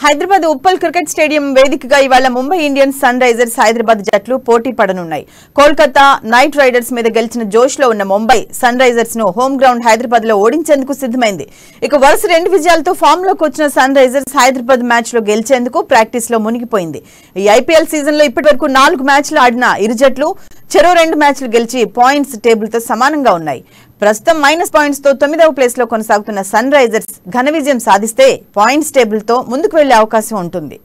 Hyderabad Uppal cricket stadium వేదికగా ఇవాళ Mumbai Indians Sunrisers Hyderabad జట్లు పోటీ పడనున్నాయి. కోల్కతా నైట్ రైడర్స్ మీద గెలిచిన జోష్లో ఉన్న ముంబై సన్ రైజర్స్ ను హోమ్ గ్రౌండ్ హైదరాబాద్ లో ఓడించేందుకు సిద్ధమైంది. ఇక వరుస 2 విజయాలతో ఫామ్ లోకి వచ్చిన సన్ రైజర్స్ హైదరాబాద్ మ్యాచ్ లో గెలిచేందుకు ప్రాక్టీస్ లో మునిగిపోయింది. ఈ ఐపీఎల్ సీజన్ లో ఇప్పటివరకు 4 మ్యాచ్లు ఆడిన ఇరు జట్లు చెరో 2 మ్యాచ్లు గెలిచి పాయింట్స్ టేబుల్ తో సమానంగా ఉన్నాయి. ప్రస్తుతం మైనస్ పాయింట్స్ తో 9వ ప్లేస్ లో కొనసాగుతున్న సన్ రైజర్స్ ఘన విజయం సాధిస్తే పాయింట్స్ టేబుల్ తో ముందుకు వెళ్లే అవకాశం ఉంటుంది.